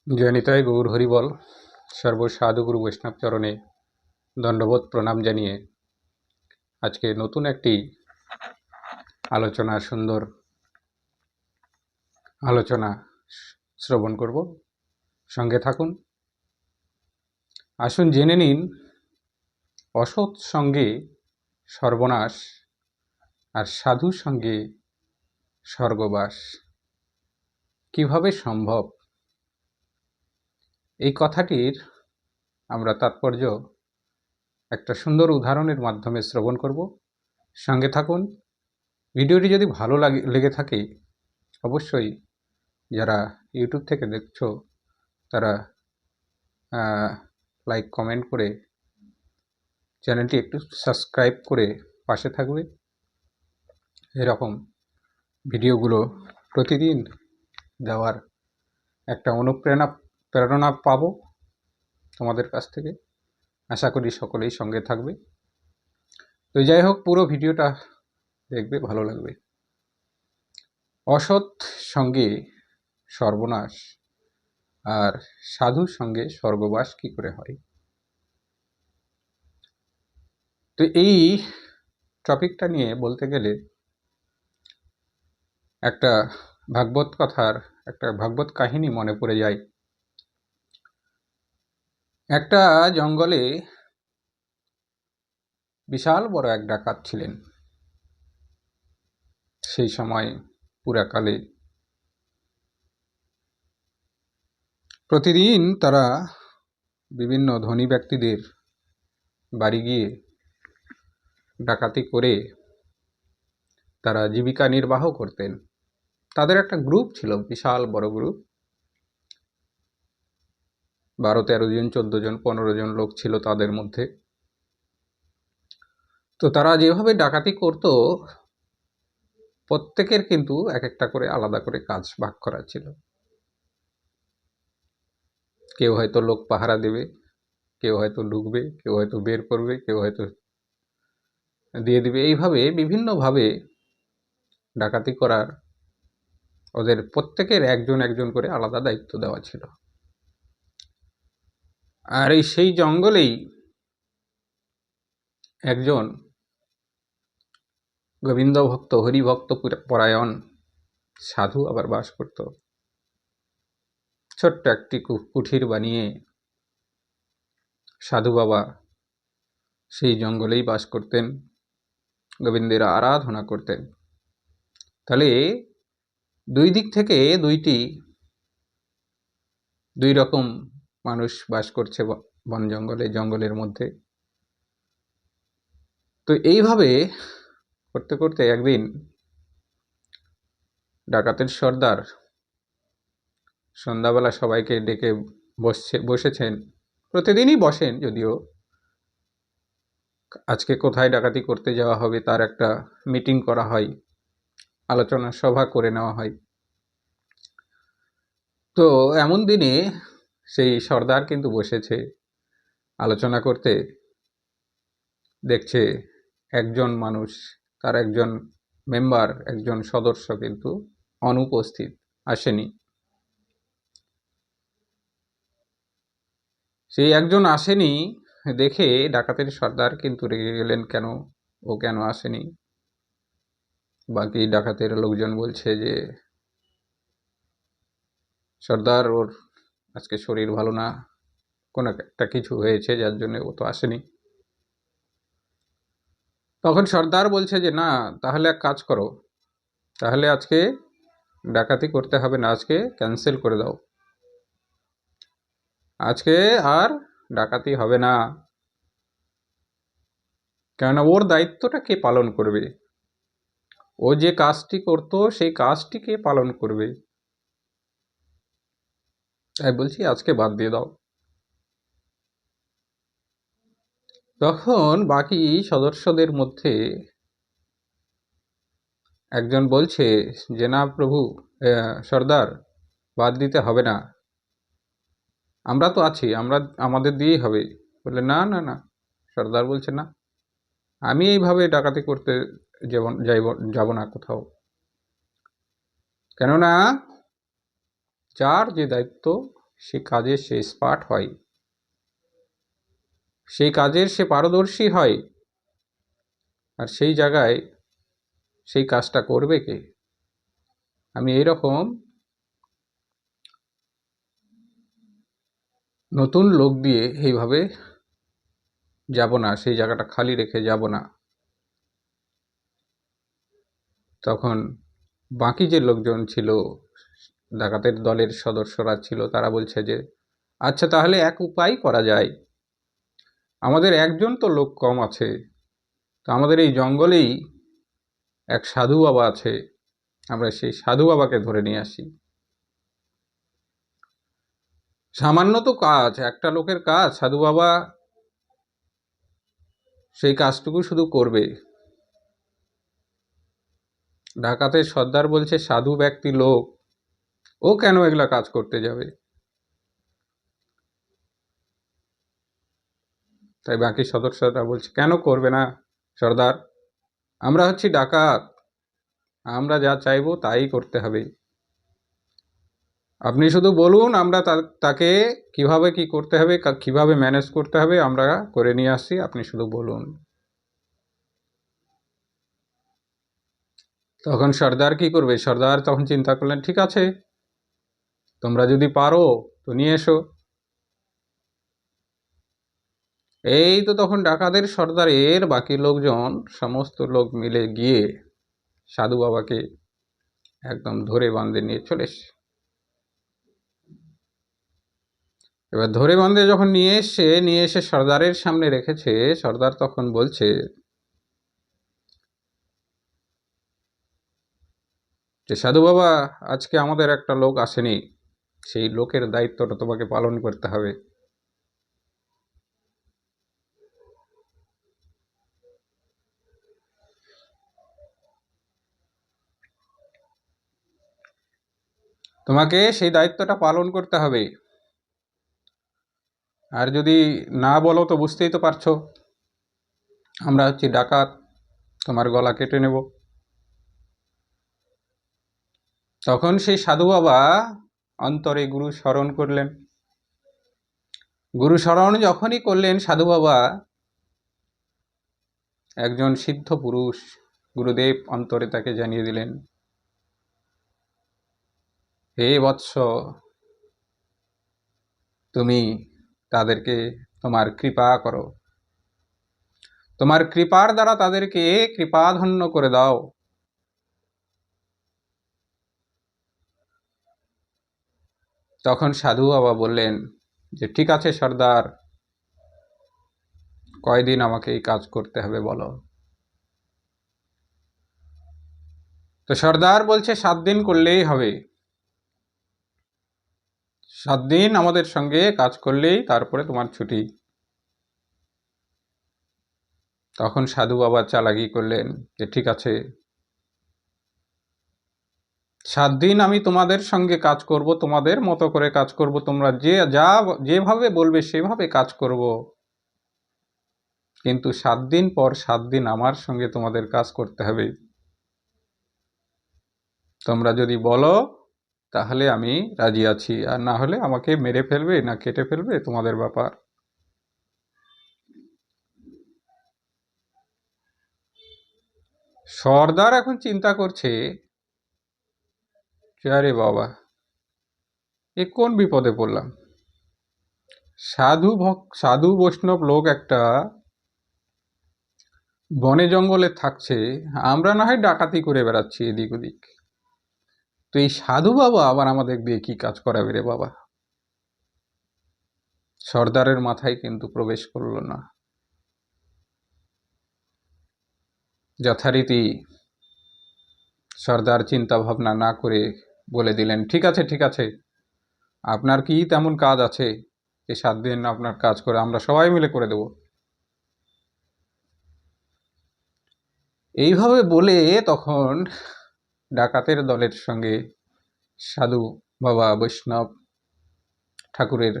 জয়নিতাই গৌর হরিবল। সর্বসাধুগুরু বৈষ্ণব চরণে দণ্ডবোধ প্রণাম জানিয়ে আজকে নতুন একটি সুন্দর আলোচনা শ্রবণ করব। সঙ্গে থাকুন। আসুন জেনে নিন অসৎ সঙ্গে সর্বনাশ আর সাধু সঙ্গে স্বর্গবাস কিভাবে সম্ভব। এই কথাটির আমরা তাৎপর্য একটা সুন্দর উদাহরণের মাধ্যমে শ্রবণ করব। সঙ্গে থাকুন। ভিডিওটি যদি ভালো লেগে থাকে অবশ্যই যারা ইউটিউব থেকে দেখছো তারা লাইক কমেন্ট করে চ্যানেলটি একটু সাবস্ক্রাইব করে পাশে থাকবে। এরকম ভিডিওগুলো প্রতিদিন দেওয়ার একটা প্রেরণা পাবো তোমাদের কাছ থেকে। আশা করি সকলেই সঙ্গে থাকবে। তো যাই হোক, পুরো ভিডিওটা দেখবে, ভালো লাগবে। অসৎ সঙ্গে সর্বনাশ আর সাধুর সঙ্গে স্বর্গবাস কি করে হয়। তো এই টপিকটা নিয়ে বলতে গেলে একটা ভাগবত কাহিনী মনে পড়ে যায়। একটা জঙ্গলে বিশাল বড় এক ডাকাত ছিলেন। সেই সময় পুরাকালে প্রতিদিন তারা বিভিন্ন ধনী ব্যক্তিদের বাড়ি গিয়ে ডাকাতি করে তারা জীবিকা নির্বাহ করতেন। তাদের একটা গ্রুপ ছিল, বিশাল বড় গ্রুপ, 12-13 জন, 14 জন, 15 জন লোক ছিল তাদের মধ্যে। তো তারা যেভাবে ডাকাতি করত, প্রত্যেকের কিন্তু এক একটা করে আলাদা করে কাজ ভাগ করা ছিল। কেউ হয়তো লোক পাহারা দেবে, কেউ হয়তো ঢুকবে, কেউ হয়তো বের করবে, কেউ হয়তো দিয়ে দিবে। এইভাবে বিভিন্নভাবে ডাকাতি করার ওদের প্রত্যেকের একজন একজন করে আলাদা দায়িত্ব দেওয়া ছিল। আর সেই জঙ্গলেই একজন গোবিন্দ ভক্ত, হরিভক্ত পরায়ণ সাধু আবার বাস করত। ছোট্ট একটি কুঠির বানিয়ে সাধু বাবা সেই জঙ্গলেই বাস করতেন, গোবিন্দের আরাধনা করতেন। তাহলে দুই দিক থেকে দুই রকম মানুষ বাস করছে বন জঙ্গলের মধ্যে। তো এইভাবে করতে করতে একদিন ডাকাতের সর্দার সন্ধ্যাবেলা সবাইকে ডেকে বসেছেন। প্রতিদিনই বসেন, যদিও আজকে কোথায় ডাকাতি করতে যাওয়া হবে তার একটা মিটিং করা হয়, আলোচনা সভা করে নেওয়া হয়। তো এমন দিনে সেই সর্দার কিন্তু বসেছে আলোচনা করতে। দেখছে একজন মানুষ, তার একজন মেম্বার, একজন সদস্য কিন্তু অনুপস্থিত, আসেনি। সেই একজন আসেনি দেখে ডাকাতের সর্দার কিন্তু রেগে গেলেন, ও কেন আসেনি। বাকি ডাকাতের লোকজন বলছে যে সর্দার, ওর আজকে শরীর ভালো না, কোনো একটা কিছু হয়েছে যার জন্য ও তো আসেনি। তখন সর্দার বলছে যে না, তাহলে এক কাজ করো, তাহলে আজকে ডাকাতি করতে হবে না, আজকে ক্যান্সেল করে দাও, আজকে আর ডাকাতি হবে না। কেননা ওর দায়িত্বটা কে পালন করবে? ও যে কাজটি করত সেই কাজটি কে পালন করবে? তাই বলছি আজকে বাদ দিয়ে দাও। তখন বাকি সদস্যদের মধ্যে একজন বলছে যে না প্রভু, সর্দার, বাদ দিতে হবে না, আমরা তো আছি, আমাদের দিয়েই হবে। বললে না না না, সর্দার বলছে না, আমি এইভাবে ডাকাতি করতে যাব না কোথাও। কেননা যার যে দায়িত্ব সেই কাজে সে এক্সপার্ট হয়, সেই কাজের সে পারদর্শী হয়, আর সেই জায়গায় সেই কাজটা করবে কে? আমি এইরকম নতুন লোক দিয়ে এইভাবে যাব না, সেই জায়গাটা খালি রেখে যাব না। তখন বাকি যে লোকজন ছিল, ডাকাতের দলের সদস্যরা ছিল, তারা বলছে যে আচ্ছা তাহলে এক উপায় করা যায়, আমাদের একজন তো লোক কম আছে, তো আমাদের এই জঙ্গলেই এক সাধু বাবা আছে, আমরা সেই সাধু বাবাকে ধরে নিয়ে আসি। সামান্য তো কাজ, একটা লোকের কাজ, সাধু বাবা সেই কাজটুকু শুধু করবে। ডাকাতের সর্দার বলছে সাধু ব্যক্তি লোক, ও কেন এগুলা কাজ করতে যাবে? তাই বাকি সদস্যরা বলছে কেন করবে না সর্দার, আমরা হচ্ছি ডাকাত, আমরা যা চাইবো তাই করতে হবে, আপনি শুধু বলুন, আমরা তাকে কিভাবে কি করতে হবে, কিভাবে ম্যানেজ করতে হবে আমরা করে নিয়ে আসছি, আপনি শুধু বলুন। তখন সর্দার কি করবে? সর্দার তখন চিন্তা করলেন, ঠিক আছে তোমরা যদি পারো তো নিয়ে এসো। এই তো তখন ডাকাতের সর্দারের বাকি লোকজন সমস্ত লোক মিলে গিয়ে সাধু বাবাকে একদম ধরে বাঁধে নিয়ে চলে এসছে। এবার ধরে বাঁধে যখন নিয়ে এসে সর্দারের সামনে রেখেছে, সর্দার তখন বলছে যে সাধু বাবা, আজকে আমাদের একটা লোক আসেনি, সেই লোকের দায়িত্বটা তোমাকে পালন করতে হবে। তোমাকে সেই দায়িত্বটা পালন করতে হবে, আর যদি না বলো তো বুঝতেই তো পারছো আমরা হচ্ছি ডাকাত, তোমার গলা কেটে নেব। তখন সেই সাধু বাবা অন্তরে গুরু স্মরণ করলেন। গুরু স্মরণ যখনই করলেন সাধু বাবা, একজন সিদ্ধ পুরুষ গুরুদেব অন্তরে তাকে জানিয়ে দিলেন, হে বৎস, তুমি তাদেরকে তোমার কৃপা করো, তোমার কৃপার দ্বারা তাদেরকে কৃপাধন্য করে দাও। তখন সাধু বাবা বললেন যে ঠিক আছে সর্দার, কয়দিন আমাকে এই কাজ করতে হবে বলো? তো সর্দার বলছে 7 দিন করলেই হবে, 7 দিন আমাদের সঙ্গে কাজ করলেই তারপরে তোমার ছুটি। তখন সাধু বাবা চালাকি করলেন যে ঠিক আছে, 7 দিন আমি তোমাদের সঙ্গে কাজ করব, তোমাদের মতো করে কাজ করব, তোমরা যেভাবে বলবে সেভাবে কাজ করব, কিন্তু 7 দিন পর 7 দিন আমার সঙ্গে তোমাদের কাজ করতে হবে। তোমরা যদি বলো তাহলে আমি রাজি আছি, আর না হলে আমাকে মেরে ফেলবে না কেটে ফেলবে তোমাদের ব্যাপার। সর্দার এখন চিন্তা করছে যে আরে বাবা, এ কোন বিপদে পড়লাম, সাধু বৈষ্ণব লোক একটা বনে জঙ্গলে থাকছে, আমরা না হয় ডাকাতি করে বেড়াচ্ছি এদিক ওদিক, তো এই সাধু বাবা আবার আমাদের দিয়ে কি কাজ করাবে রে বাবা। সর্দারের মাথায় কিন্তু প্রবেশ করলো না। যথারীতি সর্দার চিন্তা ভাবনা না করে বলে দিলেন, ঠিক আছে ঠিক আছে, আপনার কি তেমন কাজ আছে এই 7 দিন আপনার কাজ করে আমরা সবাই মিলে করে দেব। এইভাবে বলে তখন ডাকাতের দলের সঙ্গে সাধু বাবা বৈষ্ণব ঠাকুরের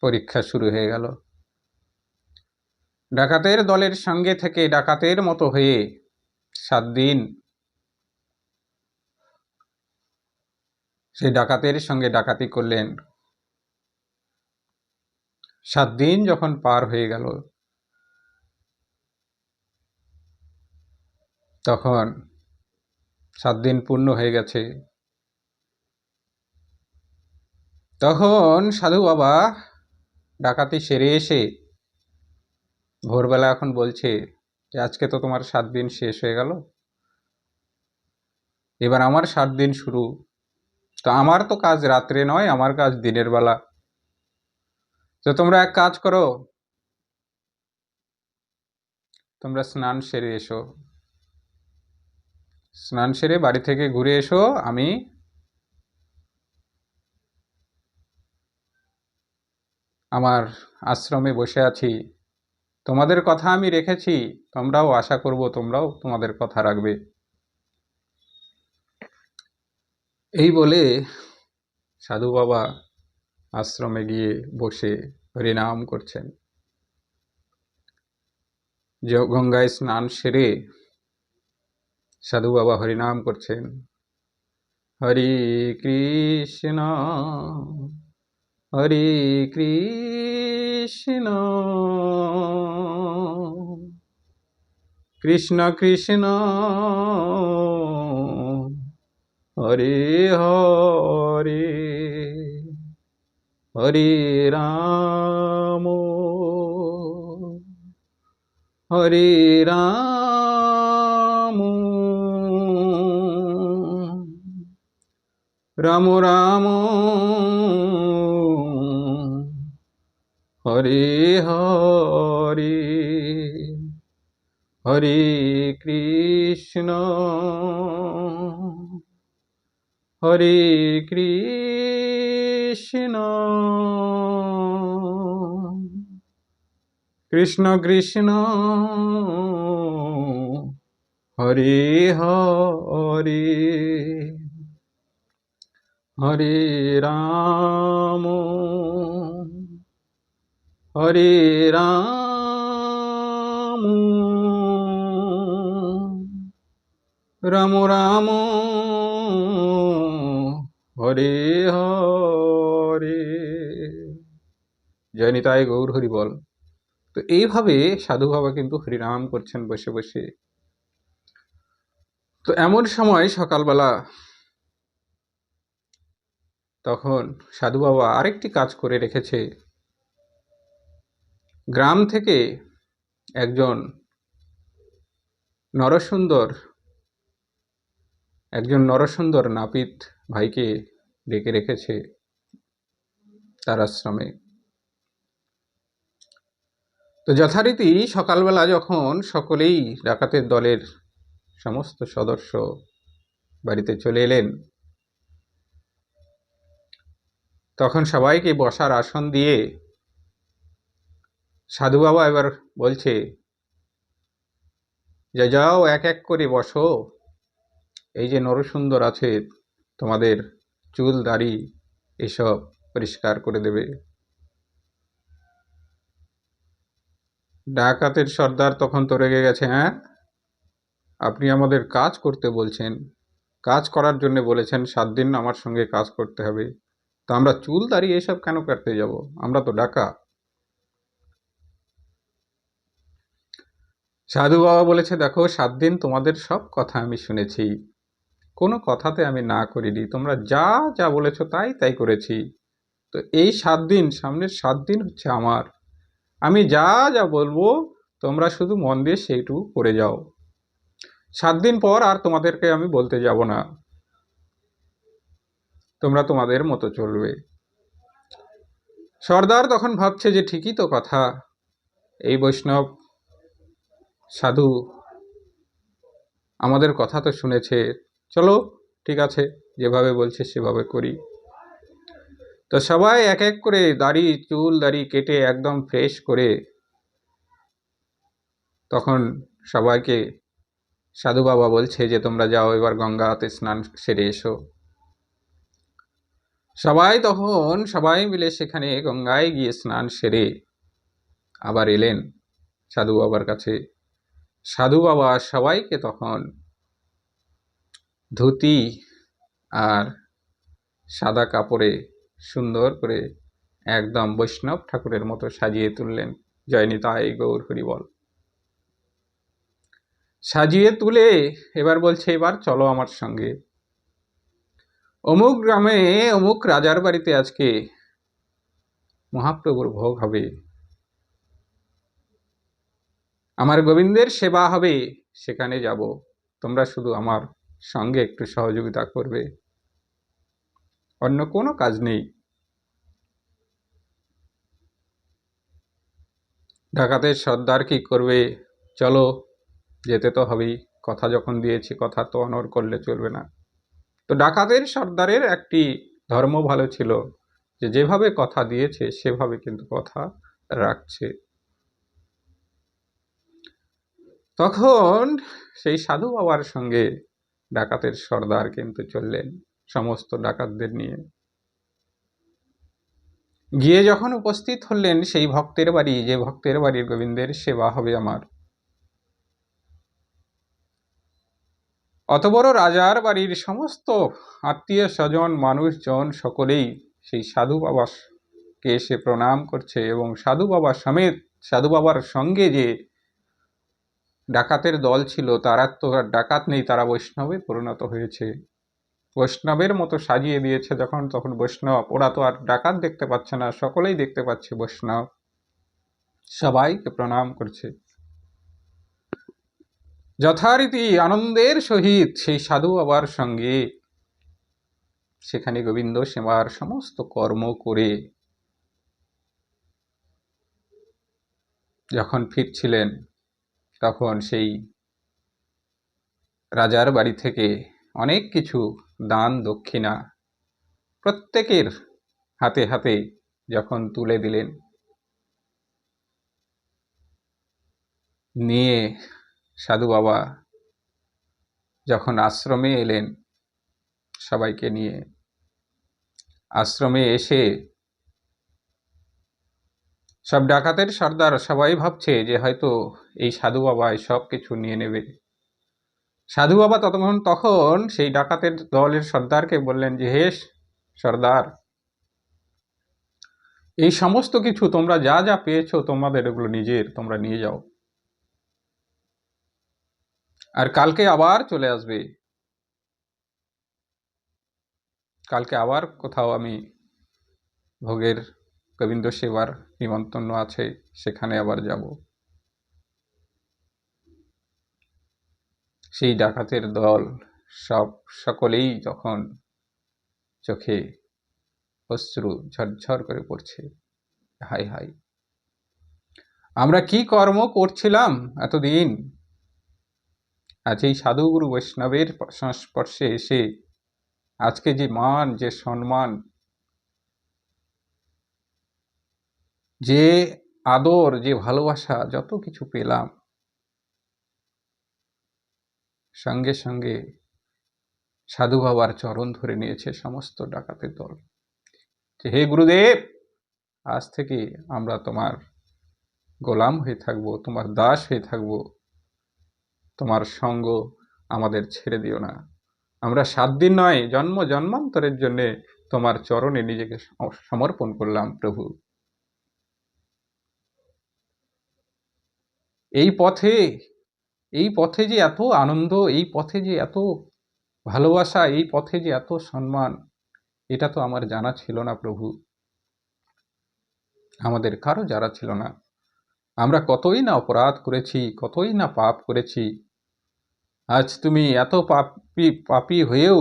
পরীক্ষা শুরু হয়ে গেল। ডাকাতের দলের সঙ্গে থেকে ডাকাতের মতো হয়ে 7 দিন সেই ডাকাতের সঙ্গে ডাকাতি করলেন, 7 দিন যখন পার হয়ে গেল, তখন 7 দিন পূর্ণ হয়ে গেছে। তখন সাধু বাবা ডাকাতি সেরে এসে ভোরবেলা এখন বলছে যে আজকে তো তোমার 7 দিন শেষ হয়ে গেল, এবার আমার 7 দিন শুরু। তো আমার তো কাজ রাত্রে নয়, আমার কাজ দিনের বেলা। তো তোমরা এক কাজ করো, তোমরা স্নান সেরে এসো, স্নান সেরে বাড়ি থেকে ঘুরে এসো, আমি আমার আশ্রমে বসে আছি, তোমাদের কথা আমি রেখেছি, তোমরাও আশা করব তোমরাও তোমাদের কথা রাখবে। এই বলে সাধু বাবা আশ্রমে গিয়ে বসে হরিনাম করছেন। গঙ্গায় স্নান সেরে সাধু বাবা হরিনাম করছেন, হরে কৃষ্ণ হরে কৃষ্ণ কৃষ্ণ কৃষ্ণ হরে হরে হরে রাম হরে রাম রাম রাম হরে হরে হরে কৃষ্ণ হরে কৃষ্ণ কৃষ্ণ কৃষ্ণ হরে হরে হরে রাম হরে রাম রাম রাম হরে হরে। জয় নিতাই গৌর হরি বল। তো এইভাবে সাধু বাবা কিন্তু হরিনাম করছেন বসে বসে। তো এমন সময় সকালবেলা তখন সাধু বাবা আরেকটি কাজ করে রেখেছে। গ্রাম থেকে একজন নরসুন্দর নাপিত ভাইকে ডেকে রেখেছে তার আশ্রমে। তো যথারীতি সকালবেলা যখন সকলেই ডাকাতের দলের সমস্ত সদস্য বাড়িতে চলে এলেন, তখন সবাইকে বসার আসন দিয়ে সাধু বাবা এবার বলছে যে যাও এক এক করে বসো, এই যে নরসুন্দর আছে তোমাদের চুল দাড়ি এসব পরিষ্কার করে দেবে। ডাকাতের সর্দার তখন তো রেগে গেছে, হ্যাঁ আপনি আমাদের কাজ করতে বলছেন, কাজ করার জন্য বলেছেন, 7 দিন আমার সঙ্গে কাজ করতে হবে, তো আমরা চুল দাড়ি এসব কেন কাটতে যাব, আমরা তো ডাকাত। সাধু বাবা বলেছে দেখো 7 দিন তোমাদের সব কথা আমি শুনেছি, কোনো কথাতে আমি না করিনি, তোমরা যা যা বলেছো তাই তাই করেছি। তো এই 7 দিন, সামনের 7 দিন হচ্ছে আমার, আমি যা যা বলবো তোমরা শুধু মন দিয়ে সেইটুকু করে যাও, 7 দিন পর আর তোমাদেরকে আমি বলতে যাব না, তোমরা তোমাদের মতো চলবে। সর্দার তখন ভাবছে যে ঠিকই তো কথা, এই বৈষ্ণব সাধু আমাদের কথা তো শুনেছে, চলো ঠিক আছে যেভাবে বলছে সেভাবে করি। তো সবাই এক এক করে চুল দাড়ি কেটে একদম ফ্রেশ করে তখন সবাইকে সাধু বাবা বলছে যে তোমরা যাও এবার গঙ্গাতে স্নান সেরে এসো। সবাই মিলে সেখানে গঙ্গায় গিয়ে স্নান সেরে আবার এলেন সাধু বাবার কাছে। সাধু বাবা সবাইকে তখন ধুতি আর সাদা কাপড়ে সুন্দর করে একদম বৈষ্ণব ঠাকুরের মতো সাজিয়ে তুললেন। জয় নিতাই গৌর হরিবল। সাজিয়ে তুলে এবার বলছে, এবার চলো আমার সঙ্গে, অমুক গ্রামে অমুক রাজার বাড়িতে আজকে মহাপ্রভুর ভোগ হবে, আমার গোবিন্দের সেবা হবে, সেখানে যাব, তোমরা শুধু আমার সঙ্গে একটু সহযোগিতা করবে, অন্য কোনো কাজ নেই। ডাকাতের সর্দার কি করবে, চলো যেতে তো হবেই, কথা যখন দিয়েছি কথা তো অনড় করলে চলবে না। তো ডাকাতের সর্দারের একটি ধর্ম ভালো ছিল, যে যেভাবে কথা দিয়েছে সেভাবে কিন্তু কথা রাখছে। তখন সেই সাধু বাবার সঙ্গে ডাকাতের সর্দার কিন্তু চললেন সমস্ত ডাকাতদের নিয়ে। গিয়ে যখন উপস্থিত হলেন সেই ভক্তের বাড়ি, যে ভক্তের বাড়ির গোবিন্দের সেবা হবে আমার, অত বড় রাজার বাড়ির সমস্ত আত্মীয় স্বজন মানুষজন সকলেই সেই সাধু বাবাকে এসে প্রণাম করছে, এবং সাধু বাবা সমেত সাধু বাবার সঙ্গে যে ডাকাতের দল ছিল তারা তো আর ডাকাত নেই, তারা বৈষ্ণবে পরিণত হয়েছে। বৈষ্ণবের মতো সাজিয়ে দিয়েছে যখন, তখন বৈষ্ণব, ওরা তো আর ডাকাত দেখতে পাচ্ছে না, সকলেই দেখতে পাচ্ছে বৈষ্ণব, সবাইকে প্রণাম করছে। যথারীতি আনন্দের সহিত সেই সাধু বাবার সঙ্গে সেখানে গোবিন্দ সেবার সমস্ত কর্ম করে যখন ফিরছিলেন, তখন সেই রাজার বাড়ি থেকে অনেক কিছু দান দক্ষিণা প্রত্যেকের হাতে হাতে যখন তুলে দিলেন, নিয়ে সাধু বাবা যখন আশ্রমে এলেন, সবাইকে নিয়ে আশ্রমে এসে সব ডাকাতের সর্দার সবাই ভাবছে যে হয়তো এই সাধু বাবা সব কিছু নিয়ে নেবে। সাধু বাবা তখন সেই ডাকাতের দলের সর্দারকে বললেন যে, হে সর্দার, এই সমস্ত কিছু তোমরা যা যা পেয়েছো তোমাদের এগুলো নিজের, তোমরা নিয়ে যাও, আর কালকে আবার চলে আসবে, কালকে আবার কোথাও আমি ভোগের গোবিন্দ সেবার নিমন্ত্রণ আছে, সেখানে আবার যাব। সেই ডাকাতের দল সকলেই যখন চোখে অশ্রু ঝরঝর করে পড়ছে, হাই হাই, আমরা কি কর্ম করছিলাম এতদিন, আজ এই সাধুগুরু বৈষ্ণবের সংস্পর্শে এসে আজকে যে মান, যে সম্মান, যে আদর, যে ভালোবাসা, যত কিছু পেলাম, সঙ্গে সঙ্গে সাধু বাবার চরণ ধরে নিয়েছে সমস্ত ডাকাতের দল, যে হে গুরুদেব, আজ থেকে আমরা তোমার গোলাম হয়ে থাকবো, তোমার দাস হয়ে থাকবো, তোমার সঙ্গ আমাদের ছেড়ে দিও না, আমরা 7 দিন নয় জন্ম জন্মান্তরের জন্য তোমার চরণে নিজেকে সমর্পণ করলাম প্রভু। এই পথে যে এত আনন্দ, এই পথে যে এত ভালোবাসা, এই পথে যে এত সম্মান, এটা তো আমার জানা ছিল না প্রভু, আমাদের কারো জানা ছিল না। আমরা কতই না অপরাধ করেছি, কতই না পাপ করেছি, আজ তুমি এত পাপী হয়েও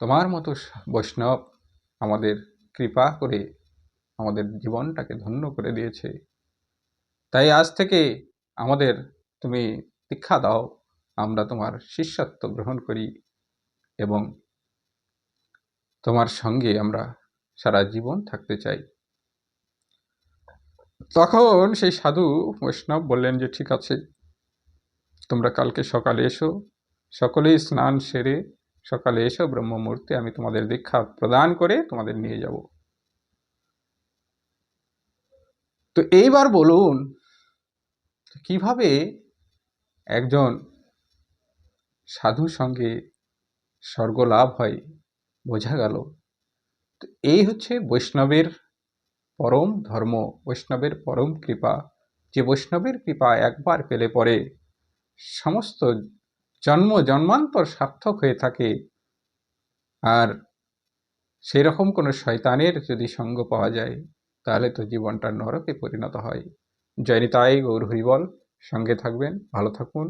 তোমার মতো বৈষ্ণব আমাদের কৃপা করে আমাদের জীবনটাকে ধন্য করে দিয়েছে। তাই আজ থেকে আমাদের তুমি দীক্ষা দাও, আমরা তোমার শিষ্যত্ব গ্রহণ করি এবং তোমার সঙ্গে আমরা সারা জীবন থাকতে চাই। তখন সেই সাধু বৈষ্ণব বললেন যে ঠিক আছে, তোমরা কালকে সকালে এসো, সকলেই স্নান সেরে সকালে এসো ব্রহ্ম মুহূর্তে, আমি তোমাদের দীক্ষা প্রদান করে তোমাদের নিয়ে যাব। তো এইবার বলুন, কিভাবে একজন সাধুর সঙ্গে স্বর্গ লাভ হয়, বোঝা গেল। তো এই হচ্ছে বৈষ্ণবের পরম ধর্ম, বৈষ্ণবের পরম কৃপা। যে বৈষ্ণবের কৃপা একবার পেলে পরে সমস্ত জন্ম জন্মান্তর সার্থক হয়ে থাকে। আর সেই রকম কোনো শয়তানের যদি সঙ্গ পাওয়া যায় তাহলে তো জীবনটা নরকে পরিণত হয়। জয় নিতাই গৌর হরিবল। সঙ্গে থাকবেন, ভালো থাকুন।